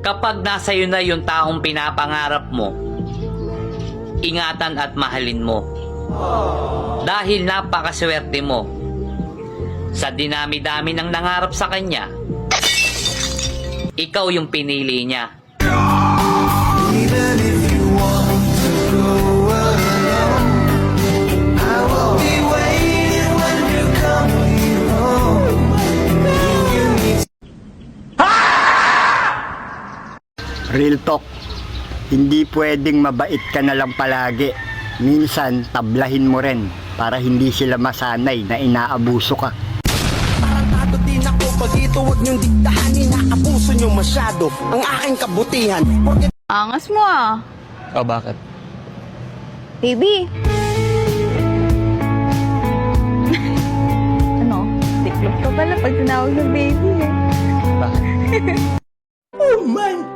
Kapag nasa iyo na yung taong pinapangarap mo, ingatan at mahalin mo. Dahil napakaswerte mo. Sa dinami-dami ng nangarap sa kanya, ikaw yung pinili niya. Even if you want to go alone, I will be waiting when you come home. You need Real talk, hindi pwedeng mabait ka na lang palagi. Minsan, tablahin mo rin para hindi sila masanay na inaabuso ka. Tarantado din ako pag ito huwag niyong diktahan. Inaabuso niyo masyado ang aking kabutihan. Angas mo ah. Oh, bakit? Baby. Ano? Tiklop ka pala pag tinawag ng baby eh. Bakit? Oh my